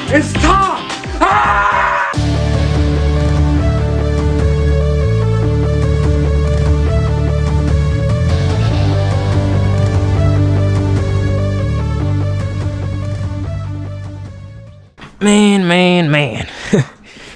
It's time! Ah! Man.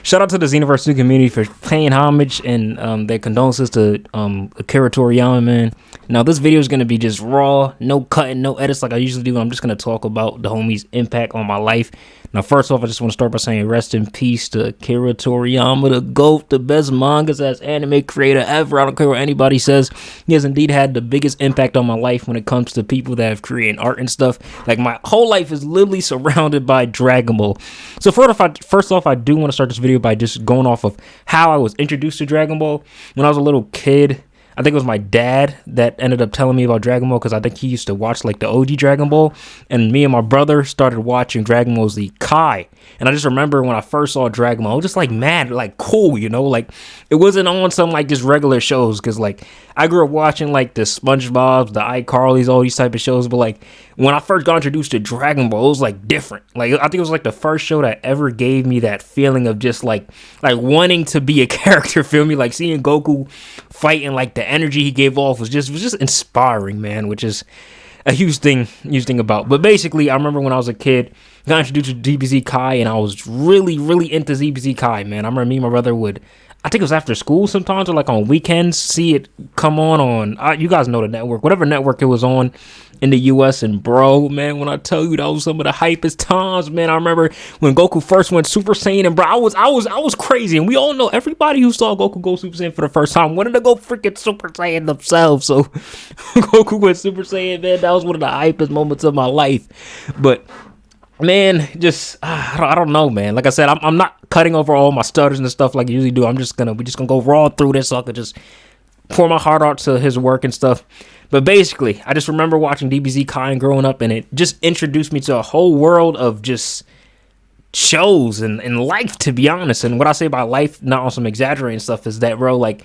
Shout out to the Xenoverse 2 community for paying homage and their condolences to Akira Toriyama, man. Now, this video is going to be just raw, no cutting, no edits like I usually do. I'm just going to talk about the homie's impact on my life. Now, first off, I just want to start by saying rest in peace to Akira Toriyama, the GOAT, the best mangas as anime creator ever. I don't care what anybody says. He has indeed had the biggest impact on my life when it comes to people that have created art and stuff. Like, my whole life is literally surrounded by Dragon Ball. So first off, I do want to start this video by just going off of how I was introduced to Dragon Ball. When I was a little kid, I think it was my dad that ended up telling me about Dragon Ball because I think he used to watch like the OG Dragon Ball, and me and my brother started watching Dragon Ball Z Kai. And I just remember when I first saw Dragon Ball, I was just like mad, like cool, you know, like it wasn't on some like just regular shows because like I grew up watching like the SpongeBob's, the iCarly's, all these type of shows, but like when I first got introduced to Dragon Ball, it was like different. Like I think it was like the first show that ever gave me that feeling of just like wanting to be a character, feel me? Like seeing Goku fighting, like the energy he gave off was just inspiring, man, which is a huge thing about. But basically, I remember when I was a kid, got introduced to DBZ Kai, and I was really into ZBZ Kai, man. I remember me and my brother would, I think it was after school sometimes, or like on weekends, see it come on you guys know the network, whatever network it was on in the US. And bro, man, when I tell you that was some of the hypest times, man. I remember when Goku first went Super Saiyan, and bro, I was crazy. And we all know, everybody who saw Goku go Super Saiyan for the first time wanted to go freaking Super Saiyan themselves. So Goku went Super Saiyan, man. That was one of the hypest moments of my life. But man, just I don't know, man. Like I said, I'm not cutting over all my stutters and stuff like I usually do. We're just gonna go raw through this so I could just pour my heart out to his work and stuff. But basically, I just remember watching DBZ Kai and growing up, and it just introduced me to a whole world of just shows and life, to be honest. And what I say by life, not on some exaggerating stuff, is that, bro, like,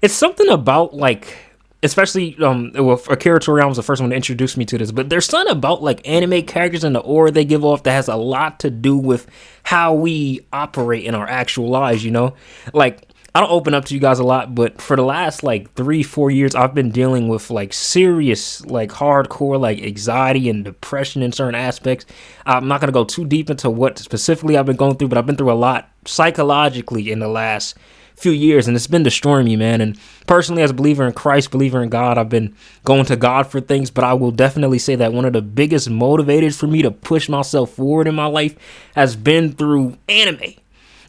it's something about, like, especially, Akira Toriyama was the first one to introduce me to this, but there's something about, like, anime characters and the aura they give off that has a lot to do with how we operate in our actual lives, you know? Like, I don't open up to you guys a lot, but for the last like 3-4 years, I've been dealing with like serious, like hardcore, like anxiety and depression in certain aspects. I'm not going to go too deep into what specifically I've been going through, but I've been through a lot psychologically in the last few years, and it's been destroying me, man. And personally, as a believer in Christ, believer in God, I've been going to God for things, but I will definitely say that one of the biggest motivators for me to push myself forward in my life has been through anime.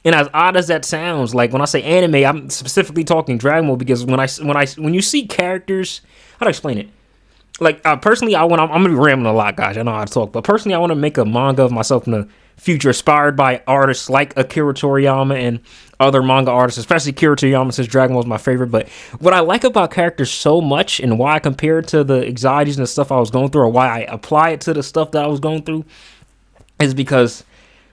And as odd as that sounds, like when I say anime, I'm specifically talking Dragon Ball, because when you see characters, how to explain it? Like personally, I'm gonna be rambling a lot, guys. I know how to talk, but personally, I want to make a manga of myself in the future, inspired by artists like Akira Toriyama and other manga artists, especially Akira Toriyama, since Dragon Ball is my favorite. But what I like about characters so much, and why I compare it to the anxieties and the stuff I was going through, or why I apply it to the stuff that I was going through, is because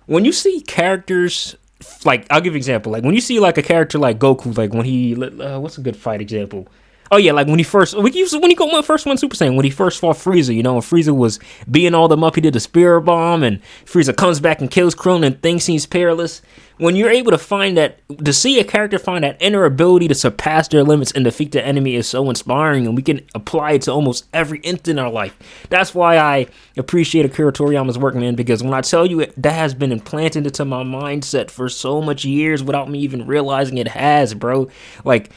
when you see characters. Like, I'll give you an example. Like, when you see, like, a character like Goku, like, when he... what's a good fight example? Oh, yeah, like, when he first... When he first went Super Saiyan, when he first fought Frieza, you know, when Frieza was beating all them up, he did the Spirit Bomb, and Frieza comes back and kills Krillin and thinks he's peerless. When you're able to find that... To see a character find that inner ability to surpass their limits and defeat the enemy is so inspiring, and we can apply it to almost every instant in our life. That's why I appreciate Akira Toriyama's work, man, because when I tell you that has been implanted into my mindset for so much years without me even realizing it has, bro. Like,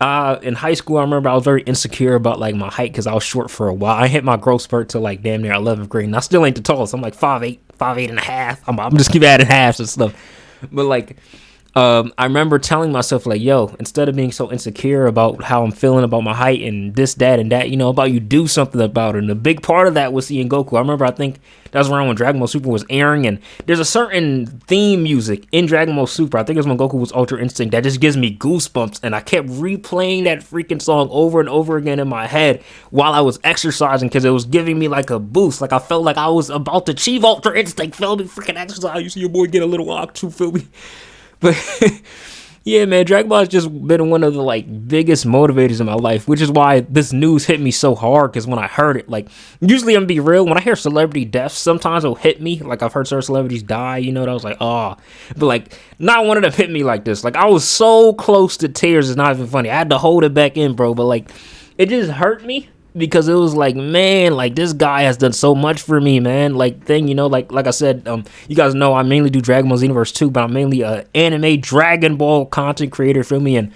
in high school, I remember I was very insecure about, like, my height because I was short for a while. I hit my growth spurt to, like, damn near 11th grade, and I still ain't the tallest. I'm, like, 5'8", 5'8 and a half. I'm just keep adding halves and stuff. But, like, I remember telling myself, like, yo, instead of being so insecure about how I'm feeling about my height and this, that, and that, you know, about you do something about it. And a big part of that was seeing Goku. I remember, I think that was around when Dragon Ball Super was airing, and there's a certain theme music in Dragon Ball Super, I think it was when Goku was Ultra Instinct, that just gives me goosebumps, and I kept replaying that freaking song over and over again in my head while I was exercising, because it was giving me like a boost. Like, I felt like I was about to achieve Ultra Instinct, feel me? Freaking exercise, you see your boy get a little walk too, feel me? But Yeah, man, Dragon Ball has just been one of the like biggest motivators in my life, which is why this news hit me so hard. Because when I heard it, like, usually I'm gonna be real, when I hear celebrity deaths, sometimes it'll hit me. Like, I've heard certain celebrities die, you know, and I was like, oh, but like, not one of them hit me like this. Like, I was so close to tears. It's not even funny. I had to hold it back in, bro. But like, it just hurt me because it was like, man, like, this guy has done so much for me, man. Like, thing, you know, like I said, you guys know I mainly do Dragon Ball Xenoverse 2, but I'm mainly a anime Dragon Ball content creator, feel me? And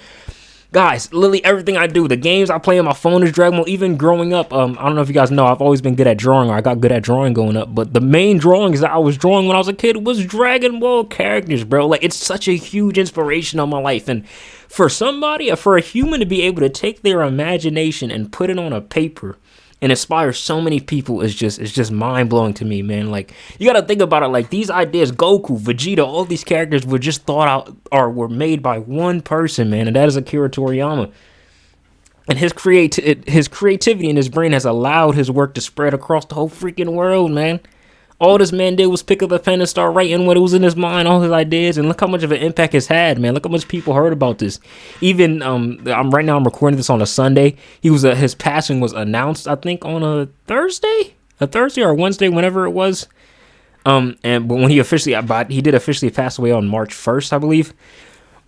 guys, literally everything I do, the games I play on my phone is Dragon Ball. Even growing up, I don't know if you guys know, I've always been good at drawing, or I got good at drawing growing up, but the main drawings that I was drawing when I was a kid was Dragon Ball characters, bro. Like, it's such a huge inspiration on my life. And for somebody, for a human to be able to take their imagination and put it on a paper and inspire so many people is just mind-blowing to me, man. Like, you gotta think about it, like, these ideas, Goku, Vegeta, all these characters were just thought out or were made by one person, man, and that is Akira Toriyama. And his creativity in his brain has allowed his work to spread across the whole freaking world, man. All this man did was pick up a pen and start writing what was in his mind, all his ideas, and look how much of an impact it's had, man. Look how much people heard about this. Even I'm recording this on a Sunday. His passing was announced, I think, on a Thursday or Wednesday, whenever it was. But when he did officially pass away on March 1st, I believe.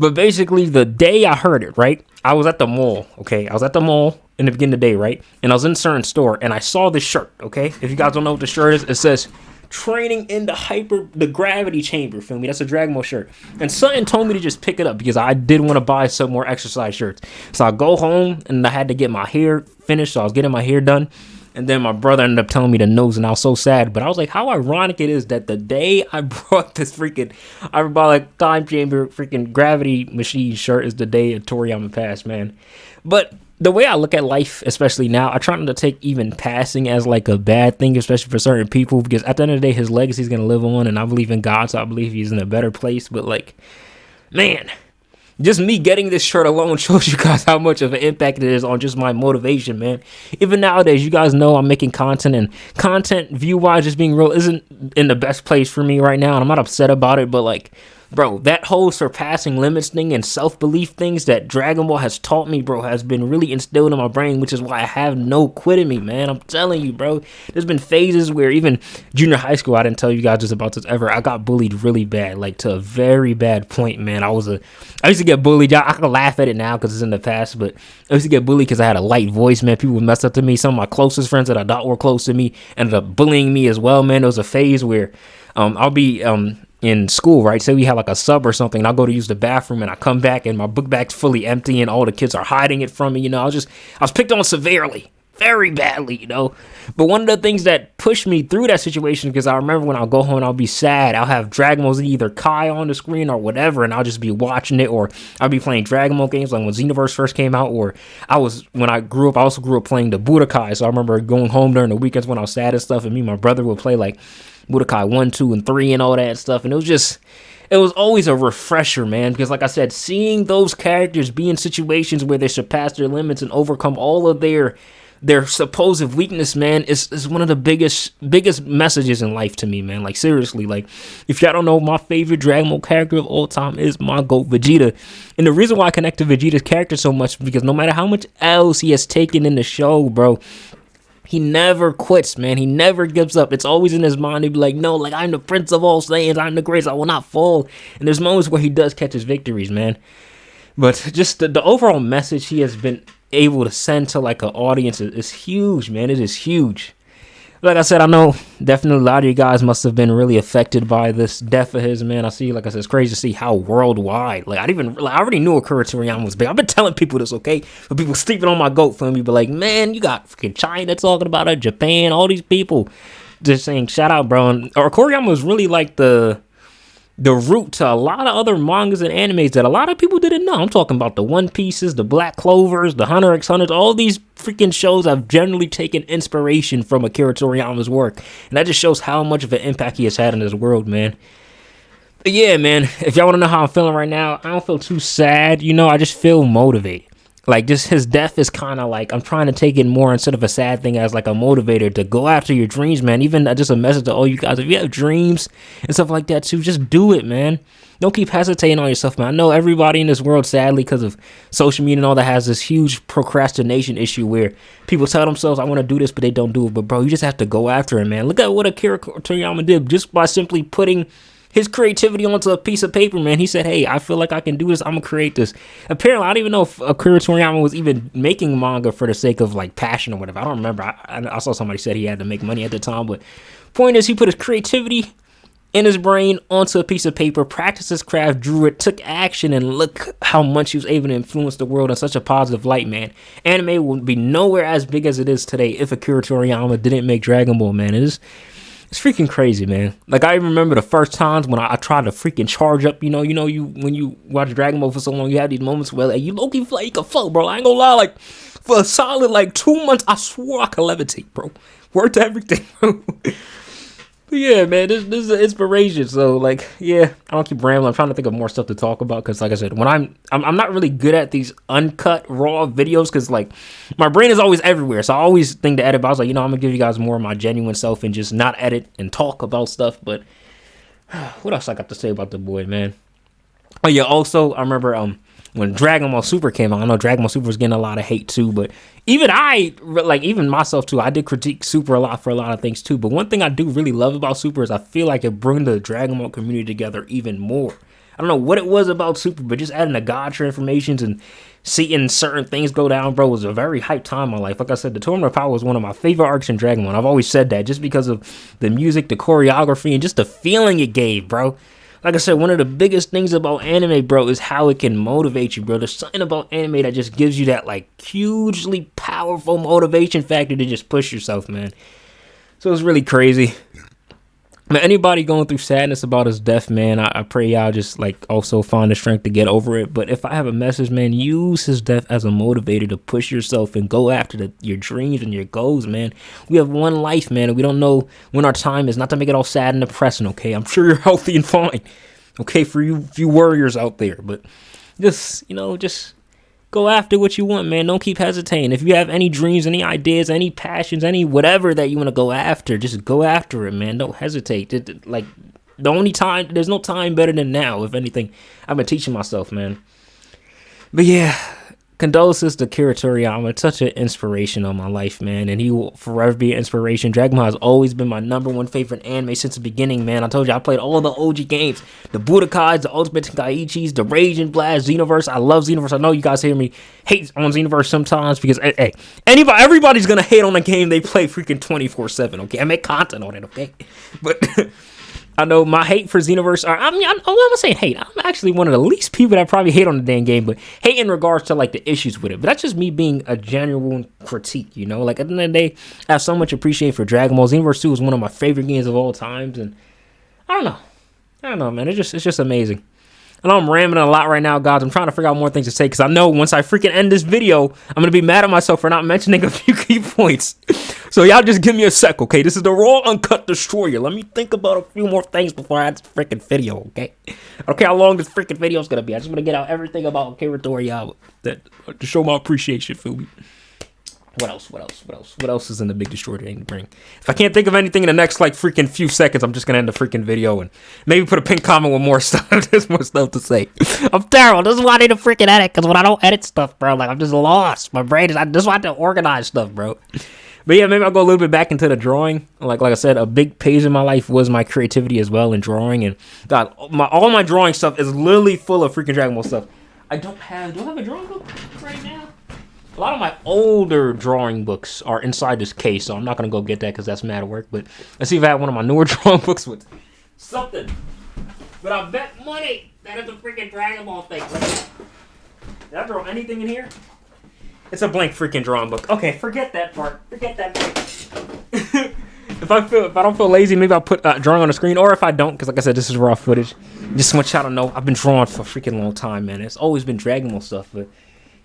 But basically, the day I heard it, right, I was at the mall, okay? I was at the mall in the beginning of the day, right? And I was in a certain store, and I saw this shirt, okay? If you guys don't know what the shirt is, it says, training in the gravity chamber, feel me? That's a Dragon Ball shirt. And something told me to just pick it up because I did want to buy some more exercise shirts. So I go home, and I had to get my hair finished, so I was getting my hair done. And then my brother ended up telling me the news, and I was so sad. But I was like, how ironic it is that the day I brought this freaking hyperbolic time chamber freaking gravity machine shirt is the day Toriyama passed, man. But the way I look at life, especially now, I try not to take even passing as like a bad thing, especially for certain people, because at the end of the day, his legacy is going to live on, and I believe in God, so I believe he's in a better place. But like, man, just me getting this shirt alone shows you guys how much of an impact it is on just my motivation, man. Even nowadays, you guys know I'm making content, and content view-wise, just being real, isn't in the best place for me right now, and I'm not upset about it, but like, bro, that whole surpassing limits thing and self-belief things that Dragon Ball has taught me, bro, has been really instilled in my brain, which is why I have no quit in me, man. I'm telling you, bro. There's been phases where even junior high school, I didn't tell you guys this about this ever. I got bullied really bad, like to a very bad point, man. I used to get bullied. I can laugh at it now because it's in the past, but I used to get bullied because I had a light voice, man. People would mess up to me. Some of my closest friends that I thought were close to me ended up bullying me as well, man. There was a phase where I'll be in school, right? Say we have like a sub or something, and I'll go to use the bathroom, and I come back, and my book bag's fully empty, and all the kids are hiding it from me, you know. I was picked on severely, very badly, you know. But one of the things that pushed me through that situation, because I remember when I'll go home and I'll be sad, I'll have Dragon Ball Z, either Kai on the screen or whatever, and I'll just be watching it, or I'll be playing Dragon Ball games like when Xenoverse first came out, or when I grew up, I also grew up playing the Budokai, so I remember going home during the weekends when I was sad and stuff, and me and my brother would play like Budokai 1, 2, and 3 and all that stuff, and it was always a refresher, man, because like I said, seeing those characters be in situations where they surpass their limits and overcome all of their supposed weakness, man, is one of the biggest messages in life to me, man. Like, seriously, like, if y'all don't know, my favorite Dragon Ball character of all time is my GOAT, Vegeta. And the reason why I connect to Vegeta's character so much is because no matter how much else he has taken in the show, bro, he never quits, man. He never gives up. It's always in his mind to be like, no, like, I'm the Prince of all Saiyans. I'm the greatest. I will not fall. And there's moments where he does catch his victories, man. But just the overall message he has been able to send to like an audience is huge, man. It is huge. Like I said, I know definitely a lot of you guys must have been really affected by this death of his, man. I see, like I said, it's crazy to see how worldwide. Like, I already knew Akira Toriyama was big. I've been telling people this, okay? But people sleeping on my GOAT for me, but like, man, you got freaking China talking about it, Japan, all these people just saying shout out, bro. And Toriyama was really like the root to a lot of other mangas and animes that a lot of people didn't know. I'm talking about the One Pieces, the Black Clovers, the Hunter x Hunters. All these freaking shows have generally taken inspiration from Akira Toriyama's work. And that just shows how much of an impact he has had in this world, man. But yeah, man, if y'all want to know how I'm feeling right now, I don't feel too sad. You know, I just feel motivated. Like, just his death is kind of like, I'm trying to take it more instead of a sad thing as like a motivator to go after your dreams, man. Even just a message to all you guys, if you have dreams and stuff like that too, just do it, man. Don't keep hesitating on yourself, man. I know everybody in this world, sadly, because of social media and all that, has this huge procrastination issue where people tell themselves, I want to do this, but they don't do it. But bro, you just have to go after it, man. Look at what Akira Toriyama did just by simply putting his creativity onto a piece of paper, man. He said, hey, I feel like I can do this. I'm going to create this. Apparently, I don't even know if Akira Toriyama was even making manga for the sake of, like, passion or whatever. I don't remember. I saw somebody said he had to make money at the time. But point is, he put his creativity in his brain onto a piece of paper, practiced his craft, drew it, took action, and look how much he was able to influence the world in such a positive light, man. Anime would be nowhere as big as it is today if Akira Toriyama didn't make Dragon Ball, man. It's freaking crazy, man. Like, I remember the first times when I tried to freaking charge up, you when you watch Dragon Ball for so long, you have these moments where, like, you low-key feel like you can float, bro. I ain't gonna lie, like, for a solid, like, 2 months, I swore I could levitate, bro. Word to everything, bro. But yeah, man, this is an inspiration. So, like, yeah, I don't keep rambling. I'm trying to think of more stuff to talk about because, like I said, when I'm not really good at these uncut, raw videos because, like, my brain is always everywhere. So I always think to edit, but I was like, I'm going to give you guys more of my genuine self and just not edit and talk about stuff. But what else I got to say about the boy, man? Oh, yeah, also, I remember when Dragon Ball Super came out. I know Dragon Ball Super was getting a lot of hate, too, but even myself, too, I did critique Super a lot for a lot of things, too, but one thing I do really love about Super is I feel like it brings the Dragon Ball community together even more. I don't know what it was about Super, but just adding the God transformations and seeing certain things go down, bro, was a very hype time in my life. Like I said, the Tournament of Power was one of my favorite arcs in Dragon Ball. I've always said that just because of the music, the choreography, and just the feeling it gave, bro. Like I said, one of the biggest things about anime, bro, is how it can motivate you, bro. There's something about anime that just gives you that, like, hugely powerful motivation factor to just push yourself, man. So it's really crazy. But anybody going through sadness about his death, man, I pray y'all just, like, also find the strength to get over it. But if I have a message, man, use his death as a motivator to push yourself and go after your dreams and your goals, man. We have one life, man, and we don't know when our time is. Not to make it all sad and depressing, okay? I'm sure you're healthy and fine, okay, for you warriors out there. But just go after what you want, man. Don't keep hesitating. If you have any dreams, any ideas, any passions, any whatever that you want to go after, just go after it, man. Don't hesitate. Like, there's no time better than now, if anything. I've been teaching myself, man. But yeah, condolences to Akira Toriyama. Such an inspiration on my life, man. And he will forever be an inspiration. Dragon Ball has always been my #1 favorite anime since the beginning, man. I told you, I played all the OG games. The Budokais, the Ultimate Tenkaichis, the Rage and Blast, Xenoverse. I love Xenoverse. I know you guys hear me hate on Xenoverse sometimes because, hey, everybody's going to hate on a game they play freaking 24/7, okay? I make content on it, okay? But I know my hate for Xenoverse, I'm not saying hate. I'm actually one of the least people that probably hate on the damn game, but hate in regards to, like, the issues with it. But that's just me being a genuine critique, you know? Like, at the end of the day, I have so much appreciation for Dragon Ball. Xenoverse 2 is one of my favorite games of all times, and I don't know, man. It's just amazing. I know I'm rambling a lot right now, guys. I'm trying to figure out more things to say because I know once I freaking end this video, I'm going to be mad at myself for not mentioning a few key points. So y'all just give me a sec, okay? This is the raw, uncut destroyer. Let me think about a few more things before I add this freaking video, okay? I don't care how long this freaking video is going to be. I just want to get out everything about Akira Toriyama to show my appreciation, feel me? What else is in the big destroyer that ain't bring? If I can't think of anything in the next, like, freaking few seconds, I'm just gonna end the freaking video and maybe put a pin comment with more stuff. There's more stuff to say. I'm terrible. This is why I need to freaking edit, because when I don't edit stuff, bro, like, I'm just lost. My brain is, I just want to organize stuff, bro. But yeah, maybe I'll go a little bit back into the drawing. Like I said, a big page in my life was my creativity as well in drawing. And God, all my drawing stuff is literally full of freaking Dragon Ball stuff. Do I have a drawing book right now? A lot of my older drawing books are inside this case, so I'm not going to go get that because that's mad work. But let's see if I have one of my newer drawing books with something. But I bet money that is a freaking Dragon Ball thing. Did I draw anything in here? It's a blank freaking drawing book. Okay, forget that part. Forget that part. If I don't feel lazy, maybe I'll put drawing on the screen. Or if I don't, because like I said, this is raw footage. Just want y'all to know I've been drawing for a freaking long time, man. It's always been Dragon Ball stuff, but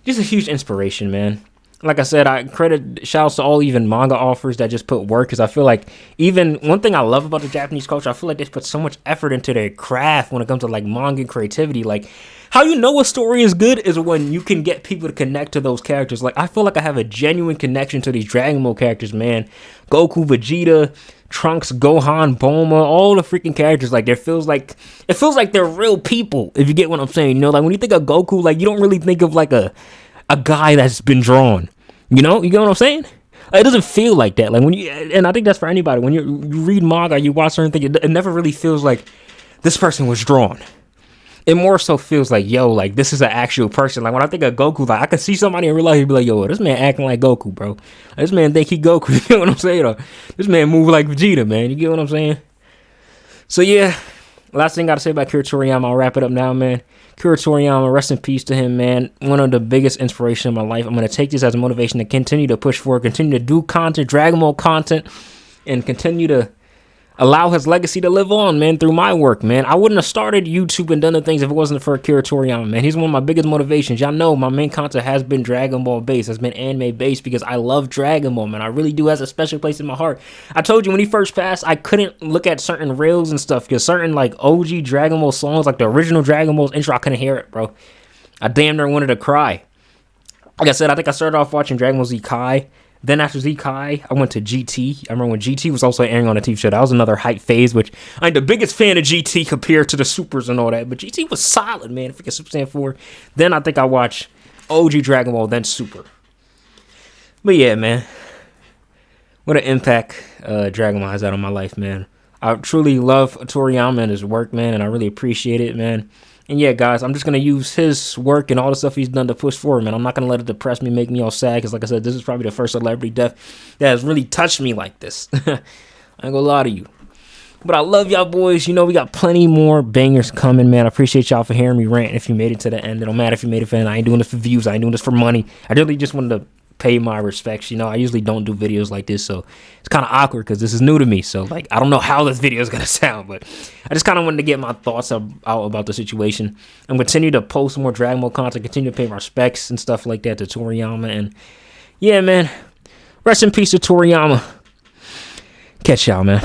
just a huge inspiration, man. like I said, I credit shouts to all even manga authors that just put work, because I feel like even one thing I love about the Japanese culture, I feel like they put so much effort into their craft when it comes to like manga and creativity. Like how you know a story is good is when you can get people to connect to those characters. Like I feel like I have a genuine connection to these Dragon Ball characters, man. Goku, Vegeta, Trunks, Gohan, Bulma, all the freaking characters. Like it feels like they're real people, if you get what I'm saying. You know, like when you think of Goku, like you don't really think of like a guy that's been drawn. You know, you get what I'm saying? Like, it doesn't feel like that. Like when you, and I think that's for anybody. When you read manga, you watch certain things, it never really feels like this person was drawn. It more so feels like, yo, like this is an actual person. Like when I think of Goku, like I could see somebody in real life and be like, yo, this man acting like Goku, bro. Like, this man think he Goku. You get what I'm saying? Or this man move like Vegeta, man. You get what I'm saying? So yeah, last thing I gotta say about Akira Toriyama, I'll wrap it up now, man. Akira Toriyama, rest in peace to him, man. One of the biggest inspiration in my life. I'm going to take this as a motivation to continue to push forward, continue to do content, Dragon Ball content, and continue to allow his legacy to live on, man, through my work, man. I wouldn't have started YouTube and done the things if it wasn't for Akira Toriyama, man. He's one of my biggest motivations. Y'all know my main content has been Dragon Ball based, has been anime based, because I love Dragon Ball, man. I really do, has a special place in my heart. I told you when he first passed, I couldn't look at certain reels and stuff, because certain like OG Dragon Ball songs, like the original Dragon Ball's intro, I couldn't hear it, bro. I damn near wanted to cry. Like I said, I think I started off watching Dragon Ball Z Kai. Then after Z Kai, I went to GT. I remember when GT was also airing on a TV show. That was another hype phase, which I'm the biggest fan of GT compared to the Supers and all that. But GT was solid, man. Freaking Super Saiyan 4. Then I think I watched OG Dragon Ball, then Super. But yeah, man. What an impact Dragon Ball has had on my life, man. I truly love Toriyama and his work, man, and I really appreciate it, man. And yeah, guys, I'm just going to use his work and all the stuff he's done to push forward, man. I'm not going to let it depress me, make me all sad, because like I said, this is probably the first celebrity death that has really touched me like this. I ain't going to lie to you. But I love y'all boys. You know, we got plenty more bangers coming, man. I appreciate y'all for hearing me rant if you made it to the end. It don't matter if you made it for the end. I ain't doing this for views. I ain't doing this for money. I really just wanted to pay my respects. You know, I usually don't do videos like this, so it's kind of awkward because this is new to me. So like, I don't know how this video is gonna sound, but I just kind of wanted to get my thoughts out about the situation and continue to post more Dragon Ball content, continue to pay my respects and stuff like that to Toriyama. And yeah, man, rest in peace to Toriyama. Catch y'all, man.